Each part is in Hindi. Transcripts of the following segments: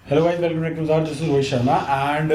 Hello guys, welcome back to this is Rohit Sharma and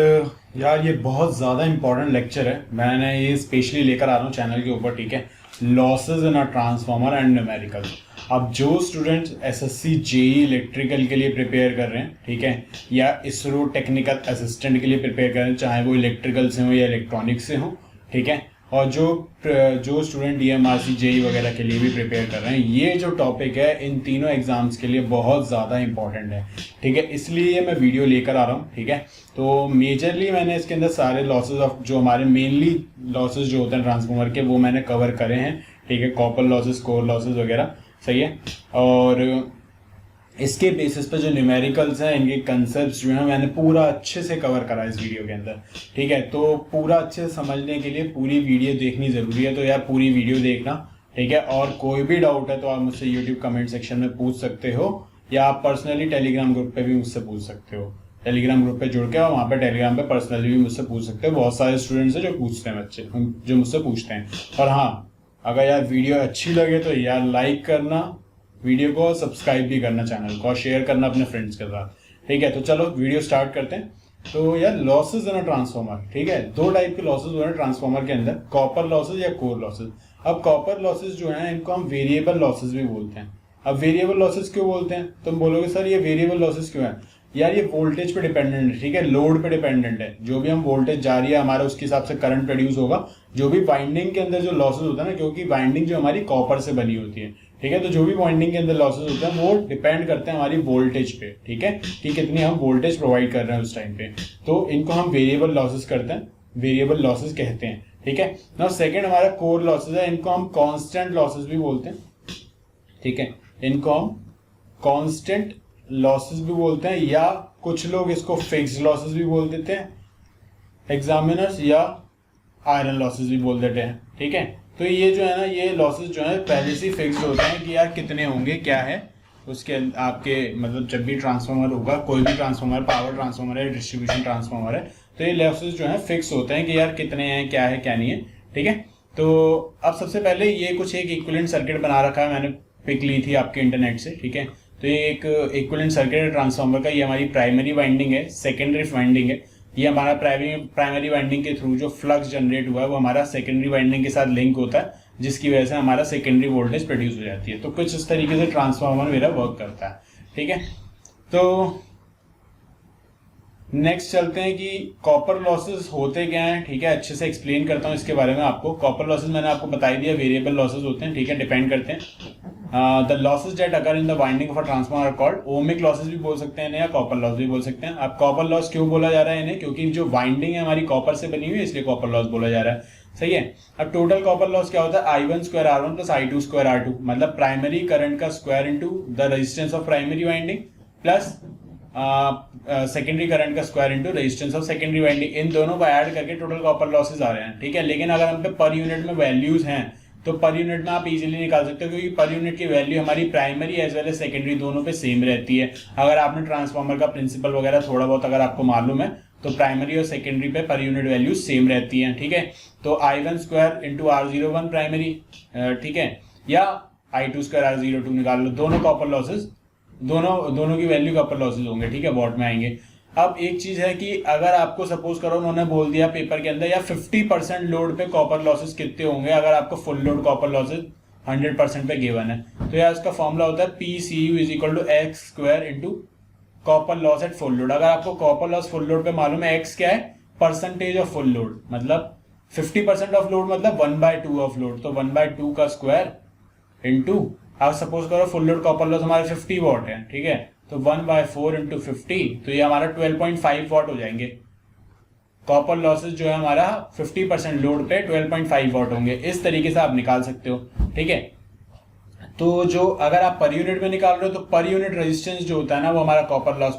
यार ये बहुत ज़्यादा इंपॉर्टेंट लेक्चर है। मैंने ये स्पेशली लेकर आ रहा हूँ चैनल के ऊपर, ठीक है। Losses in a transformer and numericals. अब जो स्टूडेंट्स एसएससी जेई इलेक्ट्रिकल के लिए प्रिपेयर कर रहे हैं, ठीक है, या इसरो टेक्निकल असिस्टेंट के लिए प्रिपेयर कर रहे हैं, चाहे वो इलेक्ट्रिकल से हो या इलेक्ट्रॉनिक्स से हो, ठीक है, और जो जो स्टूडेंट डीएमआरसी जेई वगैरह के लिए भी प्रिपेयर कर रहे हैं, ये जो टॉपिक है इन तीनों एग्जाम्स के लिए बहुत ज़्यादा इंपॉर्टेंट है, ठीक है। इसलिए मैं वीडियो लेकर आ रहा हूँ, ठीक है। तो मेजरली मैंने इसके अंदर सारे लॉसेज ऑफ जो हमारे मेनली लॉसेज जो होते हैं ट्रांसफार्मर के, वो मैंने कवर करे हैं, ठीक है। कॉपर लॉसेज, कोर लॉसेज वगैरह, सही है। और इसके बेसिस पे जो न्यूमेरिकल्स हैं, इनके कंसेप्ट्स जो हैं, मैंने पूरा अच्छे से कवर करा इस वीडियो के अंदर, ठीक है। तो पूरा अच्छे से समझने के लिए पूरी वीडियो देखनी ज़रूरी है, तो यार पूरी वीडियो देखना, ठीक है। और कोई भी डाउट है तो आप मुझसे यूट्यूब कमेंट सेक्शन में पूछ सकते हो, या आप पर्सनली टेलीग्राम ग्रुप पे भी मुझसे पूछ सकते हो। टेलीग्राम ग्रुप पे जुड़ के और वहाँ पे टेलीग्राम पे पर्सनली भी मुझसे पूछ सकते हो। बहुत सारे स्टूडेंट्स हैं जो पूछते हैं, बच्चे जो मुझसे पूछते हैं। और हाँ, अगर यार वीडियो अच्छी लगे तो यार लाइक करना वीडियो को, सब्सक्राइब भी करना चैनल को, और शेयर करना अपने फ्रेंड्स के साथ, ठीक है। तो चलो वीडियो स्टार्ट करते हैं। तो यार लॉसेज इन अ ट्रांसफार्मर, ठीक है, दो टाइप के लॉसेज हो रहे हैं ट्रांसफार्मर के अंदर, कॉपर लॉसेज या कोर लॉसेज। अब कॉपर लॉसेज जो है इनको हम वेरिएबल लॉसेज भी बोलते हैं। अब वेरिएबल लॉसेज क्यों बोलते हैं, तुम बोलोगे सर ये वेरिएबल लॉसेज क्यों है। यार ये वोल्टेज पे डिपेंडेंट है, ठीक है, लोड पे डिपेंडेंट है। जो भी हम वोल्टेज जा रही है हमारा, उसके हिसाब से करंट प्रोड्यूस होगा। जो भी वाइंडिंग के अंदर जो लॉसेज होता है ना, क्योंकि वाइंडिंग जो हमारी कॉपर से बनी होती है, ठीक है, तो जो भी वाइंडिंग के अंदर लॉसेज होते हैं वो डिपेंड करते हैं हमारी वोल्टेज पे, ठीक है, कि कितनी हम वोल्टेज प्रोवाइड कर रहे हैं उस टाइम पे। तो इनको हम वेरिएबल लॉसेज करते हैं, वेरिएबल लॉसेज कहते हैं, ठीक है। नाउ सेकंड हमारा कोर लॉसेज है, इनको हम कांस्टेंट लॉसेज भी बोलते हैं, ठीक है। इनको हम कांस्टेंट लॉसेज भी बोलते हैं, या कुछ लोग इसको फिक्स्ड लॉसेज भी बोल देते हैं एग्जामिनर्स, या आयरन लॉसेज भी बोल देते हैं, ठीक है। तो ये जो है ना, ये लॉसेज जो है पहले से फिक्स्ड होते हैं कि यार कितने होंगे, क्या है उसके आपके, मतलब जब भी ट्रांसफार्मर होगा, कोई भी ट्रांसफार्मर, पावर ट्रांसफार्मर है, डिस्ट्रीब्यूशन ट्रांसफार्मर है, तो ये लॉसेज जो है फिक्स होते हैं कि यार कितने हैं, क्या है क्या नहीं है, ठीक है। तो अब सबसे पहले ये कुछ एक इक्विवेलेंट सर्किट बना रखा है, मैंने पिक ली थी आपके इंटरनेट से, ठीक है। तो ये एक इक्विवेलेंट सर्किट है ट्रांसफार्मर का। ये हमारी प्राइमरी वाइंडिंग है, सेकेंडरी वाइंडिंग है। ये हमारा प्राइमरी वाइंडिंग के थ्रू जो फ्लक्स जनरेट हुआ है वो हमारा सेकेंडरी वाइंडिंग के साथ लिंक होता है, जिसकी वजह से हमारा सेकेंडरी वोल्टेज प्रोड्यूस हो जाती है। तो कुछ इस तरीके से ट्रांसफार्मर मेरा वर्क करता है, ठीक है। तो नेक्स्ट चलते हैं कि कॉपर लॉसेस होते क्या हैं, ठीक है। अच्छे से एक्सप्लेन करता हूँ इसके बारे में आपको। कॉपर लॉसेस मैंने आपको बता ही दिया, वेरिएबल लॉसेस होते हैं, ठीक है, डिपेंड करते हैं। The losses that occur in the winding of a transformer called ohmic losses भी बोल सकते हैं इन्हें, या कॉपर लॉस भी बोल सकते हैं। अब कॉपर लॉस क्यों बोला जा रहा है इन्हें, क्योंकि जो वाइंडिंग है हमारी कॉपर से बनी हुई है, इसलिए कॉपर लॉस बोला जा रहा है, सही है। अब टोटल कॉपर लॉस क्या होता है, I1 square R1 plus I2 square R2, मतलब प्राइमरी करंट का square into the resistance of primary winding plus secondary current का square into resistance of secondary winding. इन दोनों को ऐड करके टोटल कॉपर लॉसेज आ रहे हैं, ठीक है। लेकिन अगर हम पे पर यूनिट में वैल्यूज हैं तो पर यूनिट में आप इजीली निकाल सकते हो, क्योंकि पर यूनिट की वैल्यू हमारी primary as well as secondary दोनों पे सेम रहती है। अगर आपने ट्रांसफार्मर का प्रिंसिपल वगैरह थोड़ा बहुत अगर आपको मालूम है तो प्राइमरी और सेकेंडरी पे पर यूनिट वैल्यू सेम रहती है, ठीक है। तो I1 square into R01 primary, ठीक है, या I2 स्क्वायर R02 निकाल लो। दोनों कॉपर लॉसेज, दोनों की वैल्यू कॉपर लॉसेज होंगे, ठीक है, वॉट में आएंगे। अब एक चीज है कि अगर आपको सपोज करो उन्होंने बोल दिया पेपर के अंदर या 50% लोड पे कॉपर लॉसेज कितने होंगे, अगर आपको फुल लोड कॉपर लॉसेज 100% पे गिवन है, तो यार उसका फॉर्मूला होता है PCU is equal to x square into copper loss at full load. अगर आपको कॉपर लॉस फुल लोड पे मालूम है, एक्स क्या है, परसेंटेज ऑफ फुल लोड, मतलब 50% ऑफ लोड मतलब 1/2 ऑफ लोड, तो 1/2 का स्क्वायर इंटू, आप सपोज करो फुल लोड कॉपर लॉस हमारे 50 वॉट है, ठीक है, तो 1/4 इंटू 50, तो ये हमारा 12.5 वॉट हो जाएंगे। कॉपर लॉसेज जो है हमारा 50% लोड पे 12.5 वॉट होंगे। इस तरीके से आप निकाल सकते हो, ठीक है। तो जो अगर आप पर यूनिट में निकाल रहे हो तो पर यूनिट रेजिस्टेंस जो होता है ना, वो हमारा copper loss,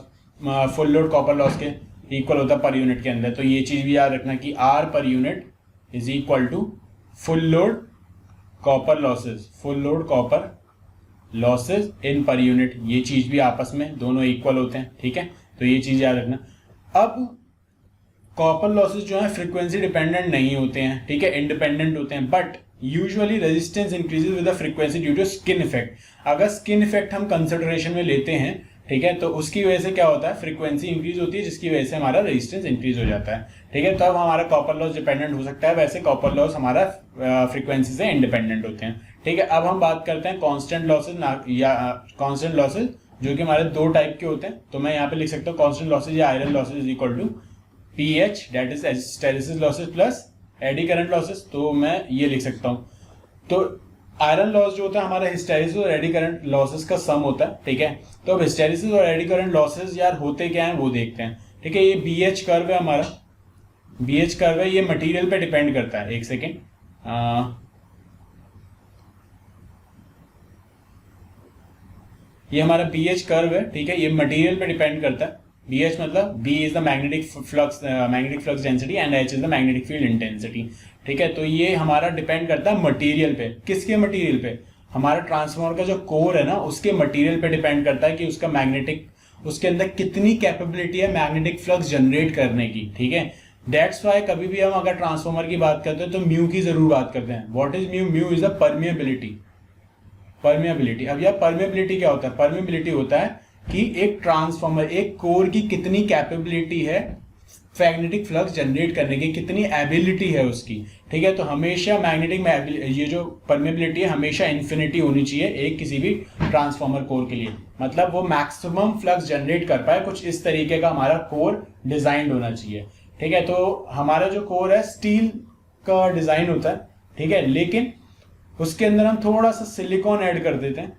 full load copper loss के इक्वल होता है पर यूनिट के अंदर। तो ये चीज भी याद रखना कि R per unit is equal to full load copper losses, full load copper losses in per unit. ये चीज भी आपस में दोनों इक्वल होते हैं, ठीक है, तो ये चीज याद रखना। अब कॉपर लॉसेज जो है फ्रीक्वेंसी डिपेंडेंट नहीं होते हैं, ठीक है, इंडिपेंडेंट होते हैं, but usually resistance increases with the frequency due to skin effect. अगर स्किन इफेक्ट हम कंसिडरेशन में लेते हैं, ठीक है। तो उसकी वजह से क्या होता है, फ्रीक्वेंसी इंक्रीज होती है, जिसकी वजह से हमारा रेजिस्टेंस इंक्रीज हो जाता है। ठीक है, तब हमारा कॉपर लॉस डिपेंडेंट हो सकता है, वैसे कॉपर लॉस हमारा फ्रीक्वेंसी से इंडिपेंडेंट होते हैं। ठीक है, अब हम बात करते हैं कांस्टेंट लॉसेज या कांस्टेंट लॉसेज, जो कि हमारे दो टाइप के होते हैं। तो मैं यहाँ पे लिख सकता हूँ कांस्टेंट लॉसेज या iron losses is equal to PH, that is hysteresis losses plus eddy current losses. तो मैं ये लिख सकता हूँ, तो आयरन लॉस जो होता है हमारा हिस्टैरिसीस और एडी करंट लॉसेस का सम होता है। ठीक है, तो अब हिस्टैरिसीस और एडी करंट लॉसेस यार होते क्या हैं वो देखते हैं। ठीक है, ये बीएच कर्व है हमारा, बीएच कर्व है, ये मटेरियल पे डिपेंड करता है। एक सेकेंड, ये हमारा बीएच कर्व है। ठीक है, ये मटेरियल पे डिपेंड करता है। BH मतलब B is the magnetic flux density and H is the magnetic field intensity. ठीक है, तो ये हमारा डिपेंड करता है मटेरियल पे। किसके मटेरियल पे, हमारा ट्रांसफार्मर का जो कोर है ना उसके मटेरियल पे डिपेंड करता है कि उसका मैग्नेटिक, उसके अंदर कितनी कैपेबिलिटी है मैग्नेटिक फ्लक्स जनरेट करने की। ठीक है, दैट्स वाई कभी भी हम अगर ट्रांसफार्मर की बात करते हैं तो म्यू की जरूर बात करते हैं। What is mu, mu is the permeability. Permeability, अब यह परमिएबिलिटी क्या होता है, परमिएबिलिटी होता है कि एक ट्रांसफार्मर, एक कोर की कितनी कैपेबिलिटी है मैग्नेटिक फ्लक्स जनरेट करने की, कितनी एबिलिटी है उसकी। ठीक है, तो हमेशा मैग्नेटिक में ये जो परमेबिलिटी है हमेशा इन्फिनिटी होनी चाहिए एक किसी भी ट्रांसफार्मर कोर के लिए, मतलब वो मैक्सिमम फ्लक्स जनरेट कर पाए, कुछ इस तरीके का हमारा कोर डिजाइन होना चाहिए। ठीक है, तो हमारा जो कोर है स्टील का डिजाइन होता है। ठीक है, लेकिन उसके अंदर हम थोड़ा सा सिलिकॉन ऐड कर देते हैं,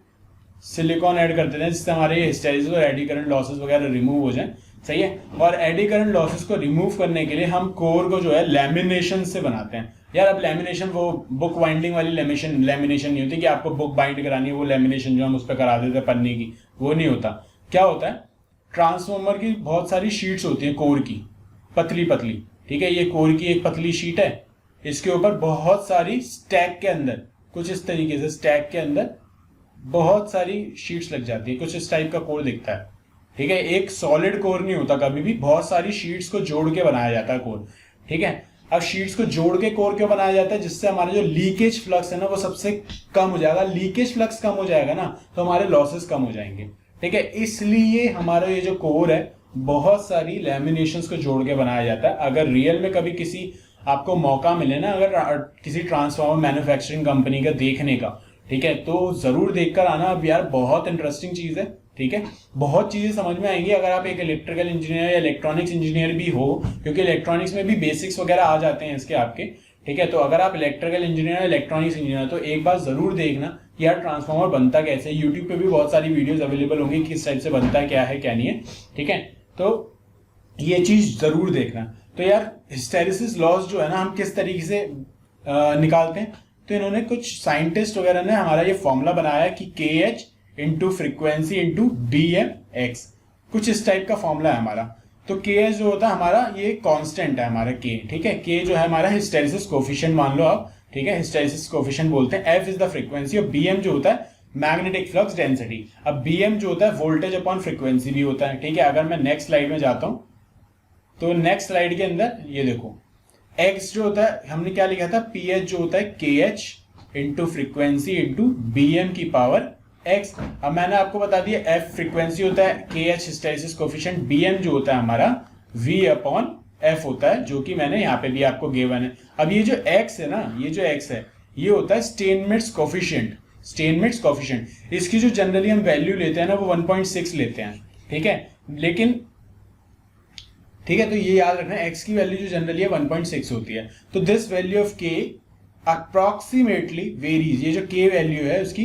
सिलिकॉन ऐड कर देते हैं जिससे हमारे हिस्टैरिसीस और एडी करंट लॉसेस वगैरह रिमूव हो जाए। सही है, और एडी करंट लॉसेस को रिमूव करने के लिए हम कोर को जो है लैमिनेशन से बनाते हैं। यार अब लैमिनेशन वो बुक बाइंडिंग वाली लैमिनेशन नहीं होती कि आपको बुक बाइंड करानी है, वो लैमिनेशन जो हम उस पर करा देते हैं पन्नी की, वो नहीं होता। क्या होता है, ट्रांसफार्मर की बहुत सारी शीट्स होती हैं कोर की, पतली पतली। ठीक है, ये कोर की एक पतली शीट है, इसके ऊपर बहुत सारी स्टैक के अंदर, कुछ इस तरीके से स्टैक के अंदर बहुत सारी शीट्स लग जाती है, कुछ इस टाइप का कोर दिखता है। ठीक है, एक सॉलिड कोर नहीं होता कभी भी, बहुत सारी शीट्स को जोड़ के बनाया जाता है कोर। ठीक है, अब शीट्स को जोड़ के कोर क्यों बनाया जाता है, जिससे हमारा जो लीकेज फ्लक्स है ना वो सबसे कम हो जाएगा। लीकेज फ्लक्स कम हो जाएगा ना तो हमारे लॉसेस कम हो जाएंगे। ठीक है, इसलिए हमारा ये जो कोर है बहुत सारी लैमिनेशंस को जोड़ के बनाया जाता है। अगर रियल में कभी किसी आपको मौका मिले ना अगर किसी ट्रांसफार्मर मैन्युफैक्चरिंग कंपनी का देखने का, ठीक है, तो जरूर देखकर आना। अब यार बहुत इंटरेस्टिंग चीज है। ठीक है, बहुत चीजें समझ में आएंगी अगर आप एक इलेक्ट्रिकल इंजीनियर या इलेक्ट्रॉनिक्स इंजीनियर भी हो, क्योंकि इलेक्ट्रॉनिक्स में भी बेसिक्स वगैरह आ जाते हैं इसके आपके। ठीक है, तो अगर आप इलेक्ट्रिकल इंजीनियर या इलेक्ट्रॉनिक्स इंजीनियर तो एक बार जरूर देखना कि यार ट्रांसफार्मर बनता कैसे। यूट्यूब पे भी बहुत सारी वीडियोज अवेलेबल होंगी किस टाइप से बनता है, क्या है क्या नहीं है। ठीक है, तो ये चीज जरूर देखना। तो यार हिस्टैरिसीस लॉस जो है ना हम किस तरीके से निकालते हैं, तो इन्होंने कुछ साइंटिस्ट वगैरह ने हमारा ये फॉर्मूला बनाया कि K H into frequency into B M X, कुछ इस टाइप का फॉर्मूला है हमारा। तो के एच जो होता है हमारा ये कांस्टेंट है हमारा के। ठीक है, के जो है हमारा हिस्टैरिसीस कोफिशिएंट मान लो आप। ठीक है, हिस्टैरिसीस कोफिशिएंट बोलते हैं। एफ इज द फ्रीक्वेंसी और बी एम जो होता है मैग्नेटिक फ्लक्स डेंसिटी। अब बी एम जो होता है वोल्टेज अपॉन फ्रीक्वेंसी भी होता है। ठीक है, अगर मैं नेक्स्ट स्लाइड में जाता हूं तो नेक्स्ट स्लाइड के अंदर ये देखो x जो होता है हमने क्या लिखा था, पी एच जो होता है K H into frequency into B M की पावर x। अब मैंने आपको बता दिया f फ्रीक्वेंसी होता है, K H hysteresis coefficient, B M जो होता है हमारा v अपॉन f होता है, जो कि मैंने यहाँ पे भी आपको गिवन है। अब ये जो x है ना, ये जो x है ये होता है स्टेनमेट्स कोफिशिएंट। स्टेनमेट्स कोफिशिएंट इसकी जो जनरली हम वैल्यू लेते हैं ना वो 1.6 लेते हैं। ठीक है, लेकिन ठीक है, तो ये याद रखना x की वैल्यू जो जनरली है 1.6 होती है। तो this value of k approximately varies, ये जो k वैल्यू है उसकी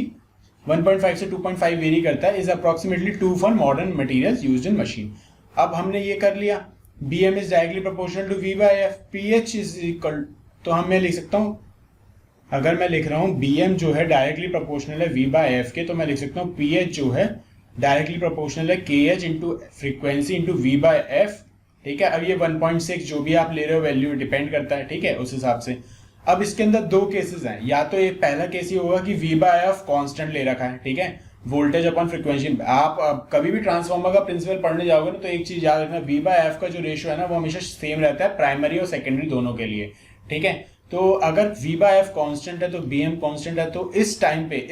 1.5 से 2.5 वेरी करता है, is approximately 2 for modern materials used in machine. अब हमने ये कर लिया, bm is directly proportional to v by f, ph is equal, तो हम मैं लिख सकता हूँ, अगर मैं लिख रहा हूँ bm जो है डायरेक्टली प्रोपोर्शनल है v by f के, तो मैं लिख सकता हूँ ph जो है डायरेक्टली प्रोपोर्शनल है kh into frequency into v by f। ठीक है, अब ये 1.6 जो भी आप ले रहे हो वैल्यू डिपेंड करता है। ठीक है, उस हिसाब से। अब इसके अंदर दो केसेस हैं, या तो ये पहला केस ये होगा कि V by F कांस्टेंट ले रखा है। ठीक है, वोल्टेज अपॉन फ्रीक्वेंसी। आप कभी भी ट्रांसफार्मर का प्रिंसिपल पढ़ने जाओगे ना तो एक चीज याद रखना, V by F का जो रेशियो है ना वो हमेशा सेम रहता है प्राइमरी और सेकेंडरी दोनों के लिए। ठीक है, तो अगर V by F कांस्टेंट है तो BM कांस्टेंट है, तो इस टाइम पे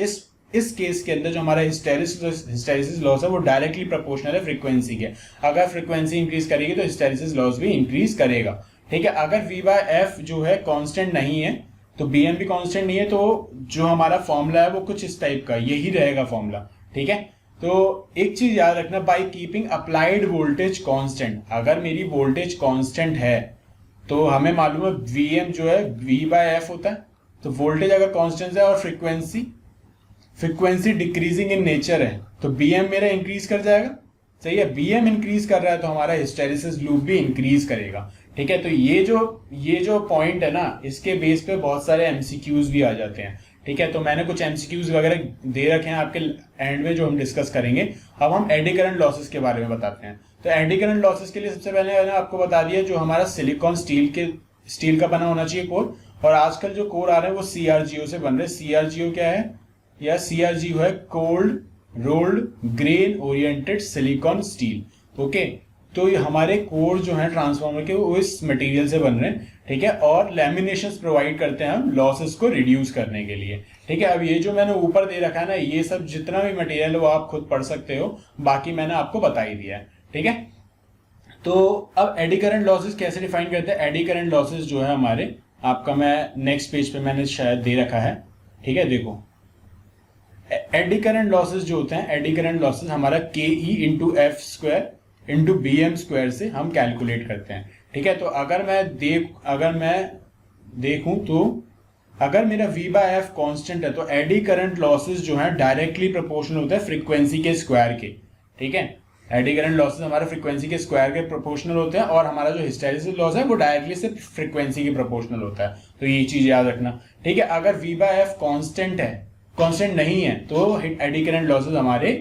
इस केस के अंदर जो हमारा हिस्टैरिसीस लॉस है वो डायरेक्टली प्रोपोर्शनल है फ्रीक्वेंसी के। अगर फ्रीक्वेंसी इंक्रीज करेगी तो हिस्टैरिसीस लॉस भी इंक्रीज करेगा, ठीक है। अगर V बाय एफ जो है कांस्टेंट नहीं है तो BM भी कांस्टेंट नहीं है, तो जो हमारा फॉर्मूला है वो कुछ इस टाइप का यही रहेगा फॉर्मूला, ठीक है। तो एक चीज याद रखना, by keeping applied voltage constant, अगर मेरी वोल्टेज कांस्टेंट है तो हमें मालूम है Vm जो है V बाय एफ होता है, तो वोल्टेज अगर कांस्टेंट है और फ्रीक्वेंसी डिक्रीजिंग इन नेचर है तो BM मेरा इंक्रीज कर जाएगा, सही है। BM इंक्रीज कर रहा है तो हमारा हिस्टैरिसीस लूप भी इंक्रीज करेगा, ठीक है। तो ये जो पॉइंट है ना, इसके बेस पे बहुत सारे MCQs भी आ जाते हैं, ठीक है। तो मैंने कुछ MCQs वगैरह दे रखे हैं आपके एंड में जो हम डिस्कस करेंगे। अब हम एडी करंट लॉसेस के बारे में बताते हैं। तो एडी करंट लॉसेस के लिए सबसे पहले मैंने आपको बता दिया जो हमारा सिलिकॉन स्टील का बना होना चाहिए कोर, और आजकल जो कोर आ रहे हैं वो CRGO से बन रहे हैं। CRGO क्या है, या CRGO है cold rolled grain oriented silicon steel, okay. तो ये हमारे कोर जो है ट्रांसफार्मर के वो इस मटेरियल से बन रहे हैं, ठीक है। और लैमिनेशंस प्रोवाइड करते हैं हम लॉसेस को रिड्यूस करने के लिए, ठीक है। अब ये जो मैंने ऊपर दे रखा है ना, ये सब जितना भी मटेरियल है वो आप खुद पढ़ सकते हो, बाकी मैंने आपको बता ही दिया है, ठीक है। तो अब एडी करंट लॉसेस कैसे डिफाइन करते हैं। एडी करंट लॉसेस जो है हमारे, आपका मैं नेक्स्ट पेज पे मैंने शायद दे रखा है, ठीक है। देखो एडी करंट लॉसेस जो होते हैं, एडी करंट लॉसेस हमारा KE into F square into BM square से हम कैलकुलेट करते हैं, ठीक है। तो अगर मैं देखूं तो अगर मेरा V बाय एफ कॉन्स्टेंट है तो एडी करंट लॉसेस जो है डायरेक्टली प्रोपोर्शनल होता है फ्रीक्वेंसी के स्क्वायर के, ठीक है। एडी करंट लॉसेस हमारे फ्रीक्वेंसी के स्क्वायर के प्रोपोर्शनल होते हैं, और हमारा जो हिस्टैरिसीस लॉस है वो डायरेक्टली से फ्रीक्वेंसी के प्रोपोर्शनल होता है। तो ये चीज याद रखना, ठीक है। अगर V बाय एफ कांस्टेंट नहीं है तो एडी करंट लॉसेस हमारे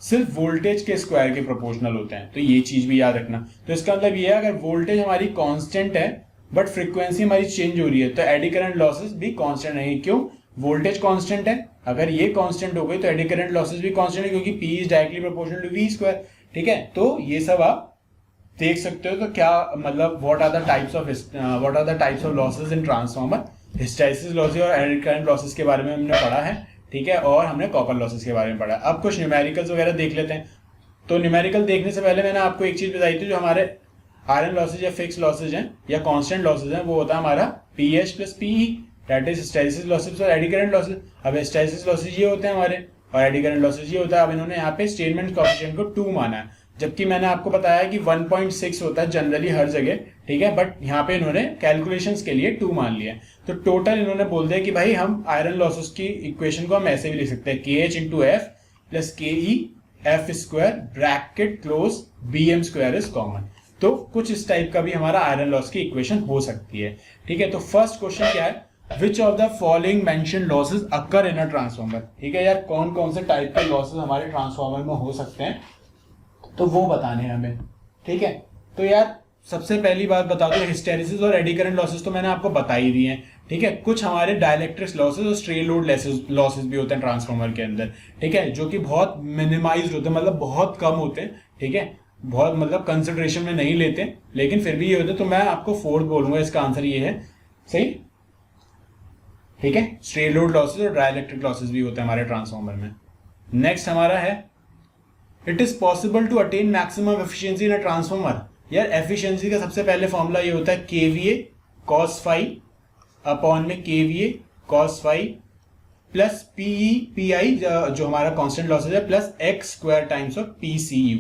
सिर्फ वोल्टेज के स्क्वायर के प्रोपोर्शनल होते हैं, तो ये चीज भी याद रखना। तो इसका मतलब ये है अगर वोल्टेज हमारी कांस्टेंट है बट फ्रीक्वेंसी हमारी चेंज हो रही है तो एडी करंट लॉसेस भी कांस्टेंट नहीं। क्यों, वोल्टेज कांस्टेंट है, अगर ये कांस्टेंट हो गई तो एडी करंट लॉसेस भी कांस्टेंट है, क्योंकि P is directly proportional to V square, ठीक है। तो ये सब आप देख सकते हो। तो क्या मतलब what are the types of losses in transformer. Hysteresis losses और एडी करंट लॉसेस के बारे में हमने पढ़ा है, ठीक है। और हमने कॉपर लॉसेस के बारे में पढ़ा है। अब कुछ न्यूमेरिकल्स वगैरह देख लेते हैं। तो न्यूमेरिकल देखने से पहले मैंने आपको एक चीज बताई थी, जो हमारे आयरन लॉसेज या फिक्स लॉसेज हैं या कांस्टेंट लॉसेज हैं, वो होता है हमारा PH plus PE, that is hysteresis losses और एडी करंट लॉसेज। अब हिस्टैरिसीस लॉसेज ये होते हैं हमारे और एडी करंट लॉसेज ये होता है। अब इन्होंने यहाँ पे स्टेटमेंट कोएफिशिएंट को 2 माना है, जबकि मैंने आपको बताया कि 1.6 होता है जनरली हर जगह, ठीक है। बट यहाँ पे इन्होंने कैलकुलेशंस के लिए 2 मान लिया है। तो टोटल इन्होंने बोल दिया कि भाई हम आयरन लॉसेस की इक्वेशन को हम ऐसे भी लिख सकते हैं, KH into F plus KE F square bracket close BM square is common. तो कुछ इस टाइप का भी हमारा आयरन लॉस की इक्वेशन हो सकती है, ठीक है। तो फर्स्ट क्वेश्चन क्या है, which of the following mention losses occur in a transformer, ठीक है यार। कौन कौन से टाइप के लॉसेस हमारे ट्रांसफार्मर में हो सकते हैं तो वो बताने हैं हमें, ठीक है। तो यार सबसे पहली बात बता दो, हिस्टैरिसीस और एडी करंट लॉसेस तो मैंने आपको बता ही दिए हैं, ठीक है। कुछ हमारे डाइलेक्ट्रिक लॉसेस और स्ट्रे लोड लॉसेस भी होते हैं ट्रांसफार्मर के अंदर, ठीक है, जो कि बहुत मिनिमाइज्ड होते हैं, मतलब बहुत कम होते हैं, ठीक है। बहुत मतलब कंसिडरेशन में नहीं लेते, लेकिन फिर भी ये होते हैं। तो मैं आपको 4th बोलूंगा, इसका आंसर ये है, सही, ठीक है। स्ट्रे लोड लॉसेस और डाइलेक्ट्रिक लॉसेस भी होते हैं हमारे ट्रांसफार्मर में। नेक्स्ट हमारा है, it is possible to attain maximum efficiency in a transformer. यार एफिशिएंसी का सबसे पहले फॉर्मूला ये होता है KVA cos phi अपॉन में KVA cos phi plus PI जो हमारा कांस्टेंट लॉसेज है plus x square times of PCU,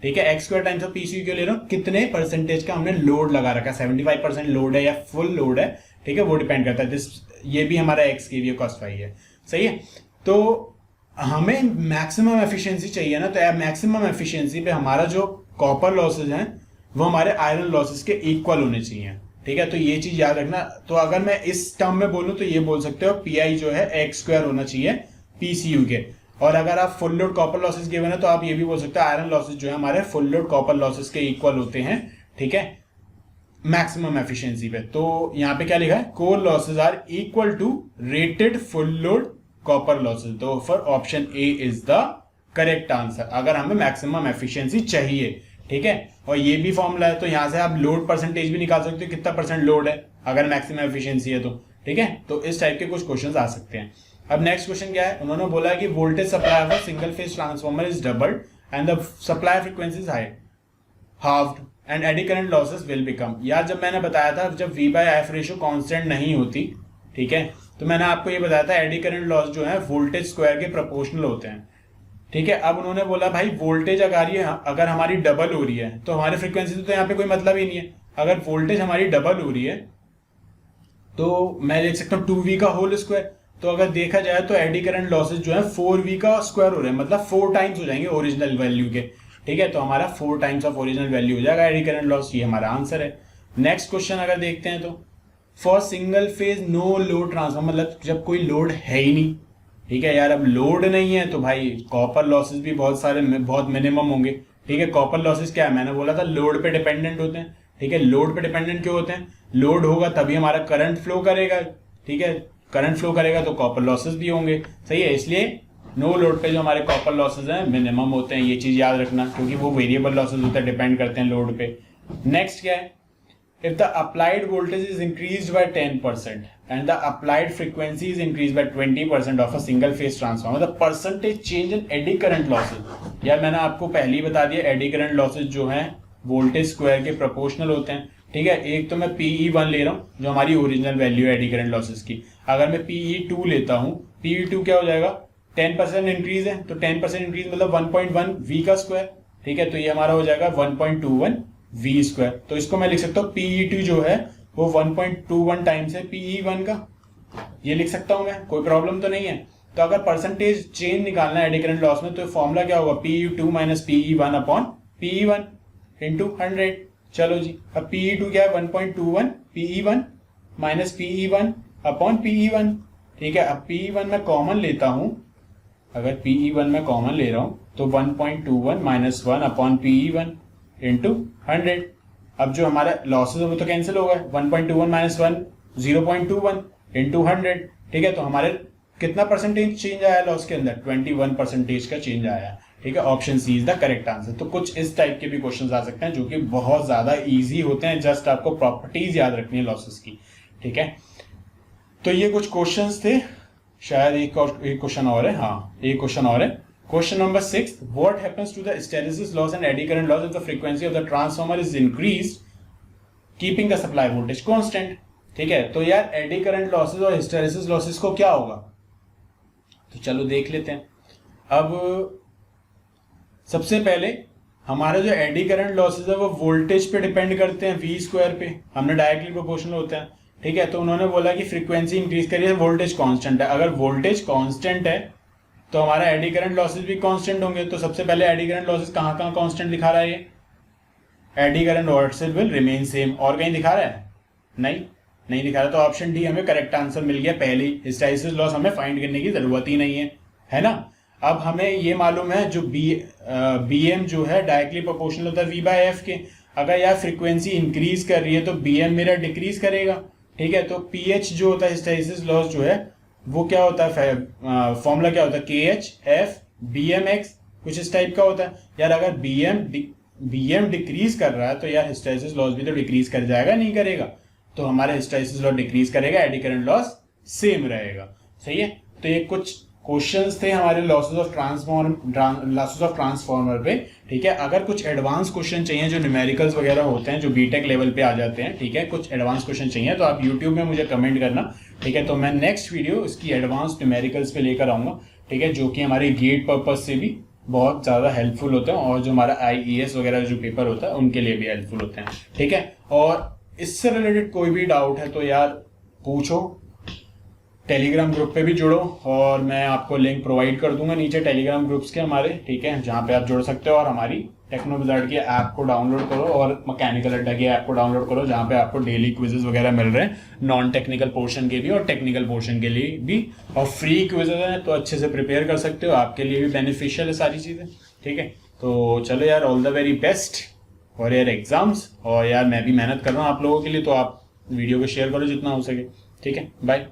ठीक है। x square times of PCU क्यों ले रहा हूं, कितने परसेंटेज का हमने लोड लगा रखा है, 75% लोड है या फुल लोड है, ठीक है, वो डिपेंड करता है। ये भी हमारा x KVA cos phi है, सही है। तो हमें मैक्सिमम एफिशिएंसी चाहिए ना, तो मैक्सिमम एफिशिएंसी पे हमारा जो कॉपर लॉसेज हैं वो हमारे आयरन लॉसेज के इक्वल होने चाहिए, ठीक है। तो ये चीज याद रखना। तो अगर मैं इस टर्म में बोलूं तो ये बोल सकते हो PI जो है x स्क्वायर होना चाहिए PCU के, और अगर आप full load copper losses given है तो आप ये भी बोल सकते हो आयरन लॉसेज जो है हमारे फुल लोड कॉपर लॉसेज के इक्वल होते हैं, ठीक है, मैक्सिमम एफिशिएंसी पे। तो यहाँ पे क्या लिखा है, core losses are equal to rated full load copper losses. तो for option A is the correct answer, अगर हमें मैक्सिमम एफिशिएंसी चाहिए, ठीक है। और ये भी फॉर्मूला है, तो यहां से आप लोड परसेंटेज भी निकाल सकते हो, कितना % लोड है अगर मैक्सिमम एफिशिएंसी है तो, ठीक है। तो इस टाइप के कुछ क्वेश्चंस आ सकते हैं। अब नेक्स्ट क्वेश्चन क्या है, उन्होंने बोला कि voltage supply of a single phase transformer is doubled and the supply frequency is high halved and eddy current losses will become. यार जब मैंने बताया था जब V by F ratio constant नहीं होती, ठीक है, तो मैंने आपको ये बताया था एडी करंट लॉस जो है वोल्टेज स्क्वायर के प्रोपोर्शनल होते हैं, ठीक है। अब उन्होंने बोला भाई वोल्टेज अगर हमारी डबल हो रही है तो हमारी फ्रीक्वेंसी तो यहाँ पे कोई मतलब ही नहीं है। अगर वोल्टेज हमारी डबल हो रही है तो मैं लिख सकता हूँ 2V का होल स्क्वायर। तो अगर देखा जाए तो एडी करंट लॉसेज जो है 4V का स्क्वायर हो रहे हैं, मतलब 4 टाइम्स हो जाएंगे ओरिजिनल वैल्यू के, ठीक है। तो हमारा 4 टाइम्स ऑफ ओरिजिनल वैल्यू हो जाएगा एडी करंट लॉस, ये हमारा आंसर है। नेक्स्ट क्वेश्चन अगर देखते हैं तो for single phase no load transformer, मतलब जब कोई लोड है ही नहीं, ठीक है यार, अब लोड नहीं है तो भाई कॉपर लॉसेस भी बहुत मिनिमम होंगे, ठीक है। कॉपर लॉसेस क्या है, मैंने बोला था लोड पे डिपेंडेंट होते हैं, ठीक है। लोड पे डिपेंडेंट क्यों होते हैं, लोड होगा तभी हमारा करंट फ्लो करेगा, ठीक है, करंट फ्लो करेगा तो कॉपर लॉसेस भी होंगे, सही है। इसलिए नो लोड पे जो हमारे कॉपर लॉसेस हैं मिनिमम होते हैं, ये चीज याद रखना, क्योंकि वो वेरिएबल लॉसेस होते हैं, डिपेंड करते हैं लोड पे। नेक्स्ट क्या है, if the applied voltage is increased by 10% and the applied frequency is increased by 20% of a single phase transformer, the percentage change in eddy current losses। यार मैंने आपको पहले ही बता दिया एडी करंट लॉसेज जो हैं वोल्टेज स्क्वायर के प्रोपोर्शनल होते हैं, ठीक है। एक तो मैं PE1 ले रहा हूँ जो हमारी ओरिजिनल वैल्यू है एडी करंट लॉसेज की, अगर मैं PE2 लेता हूँ, PE2 क्या हो जाएगा, 10% इंक्रीज है तो 10% इंक्रीज मतलब 1.1 V का स्क्वायर, ठीक है। तो ये हमारा हो जाएगा 1.21 V स्क्वायर। तो इसको मैं लिख सकता हूँ PE2 जो है वो 1.21 टाइम्स है PE1 का, ये लिख सकता हूँ मैं, कोई प्रॉब्लम तो नहीं है। तो अगर परसेंटेज चेंज निकालना है एडी करंट लॉस में तो फॉर्मूला क्या होगा, PE2 minus PE1 upon PE1 into 100। चलो जी, अब PE2 क्या है 1.21 PE1 minus PE1 upon PE1, ठीक है। अब PE1 में कॉमन लेता हूँ, अगर PE1 में कॉमन ले रहा हूँ तो 1.21 माइनस 1 अपॉन PE1 इंटू 100। अब जो हमारा लॉसेज है वो तो कैंसिल होगा, 1.21 माइनस 1 0.21 इंटू 100, ठीक है। तो हमारे कितना परसेंटेज चेंज आया लॉस के अंदर, 21% का चेंज आया, ठीक है। Option C is the correct answer. तो कुछ इस टाइप के भी क्वेश्चंस आ सकते हैं जो कि बहुत ज्यादा इजी होते हैं, जस्ट आपको प्रॉपर्टीज याद रखनी है लॉसेस की, ठीक है। तो ये कुछ क्वेश्चंस थे, शायद एक क्वेश्चन और है, हाँ एक क्वेश्चन और है। Question number 6, what happens to the hysteresis loss and eddy current loss if the frequency of the transformer is increased keeping the supply voltage constant, ठीक है। तो यार एडी करंट लॉसेस और हिस्टेरेसिस लॉसेस को क्या होगा, तो चलो देख लेते हैं। अब सबसे पहले हमारा जो एडी करंट लॉसेस है वो वोल्टेज पे डिपेंड करते हैं V स्क्वायर पे, हमने डायरेक्टली प्रोपोर्शनल होते हैं, ठीक है। तो उन्होंने बोला कि फ्रीक्वेंसी इंक्रीज करिए, वोल्टेज कांस्टेंट है। अगर वोल्टेज कांस्टेंट है तो हमारा एडी करंट लॉसेस भी कांस्टेंट होंगे। तो सबसे पहले एडी करंट लॉसेस कहाँ कहाँ कांस्टेंट दिखा रहा है, ये AD current losses will remain same, और कहीं दिखा रहा है, नहीं दिखा रहा। तो ऑप्शन डी हमें करेक्ट आंसर मिल गया। पहले हिस्टेरेसिस लॉस हमें फाइंड करने की जरूरत ही नहीं है ना। अब हमें ये मालूम है जो BM जो है डायरेक्टली प्रोपोर्शनल होता है V बाय एफ के। अगर यार फ्रीक्वेंसी इंक्रीज कर रही है तो BM मेरा डिक्रीज करेगा, ठीक है। तो PH जो होता है हिस्टेरेसिस लॉस जो है वो क्या होता है, फॉर्मूला क्या होता है, KH BMX, कुछ इस टाइप का होता है। यार अगर BM डिक्रीज कर रहा है तो यार हिस्टेरेसिस लॉस भी तो डिक्रीज कर जाएगा, नहीं करेगा। तो हमारा हिस्टेरेसिस लॉस डिक्रीज करेगा, एडी करंट लॉस सेम रहेगा, सही है। तो ये कुछ क्वेश्चंस थे हमारे लॉसेस ऑफ ट्रांसफॉर्मर पे, ठीक है। अगर कुछ एडवांस क्वेश्चन चाहिए जो न्यूमेरिकल्स वगैरह होते हैं जो बीटेक लेवल पे आ जाते हैं, ठीक है, कुछ एडवांस क्वेश्चन चाहिए तो आप यूट्यूब में मुझे कमेंट करना, ठीक है। तो मैं नेक्स्ट वीडियो इसकी एडवांस न्यूमेरिकल्स पे लेकर आऊंगा, ठीक है, जो कि हमारे गेट पर्पज से भी बहुत ज़्यादा हेल्पफुल होते हैं और जो हमारा IES वगैरह जो पेपर होता है उनके लिए भी हेल्पफुल होते हैं, ठीक है। और इससे रिलेटेड कोई भी डाउट है तो यार पूछो, टेलीग्राम ग्रुप पे भी जुड़ो और मैं आपको लिंक प्रोवाइड कर दूंगा नीचे टेलीग्राम ग्रुप्स के हमारे, ठीक है, जहाँ पे आप जुड़ सकते हो। और हमारी टेक्नो विजार्ड की ऐप को डाउनलोड करो और मैकेनिकल अड्डा की ऐप को डाउनलोड करो, जहाँ पे आपको डेली क्विजेज वगैरह मिल रहे हैं, नॉन टेक्निकल पोर्शन के भी और टेक्निकल पोर्शन के लिए भी, और फ्री क्विजेज हैं तो अच्छे से प्रिपेयर कर सकते हो, आपके लिए भी बेनिफिशियल है सारी चीज़ें, ठीक है। तो चलो यार, all the very best for your exams. और यार मैं भी मेहनत कर रहा हूँ आप लोगों के लिए, तो आप वीडियो को शेयर करो जितना हो सके, ठीक है। बाय।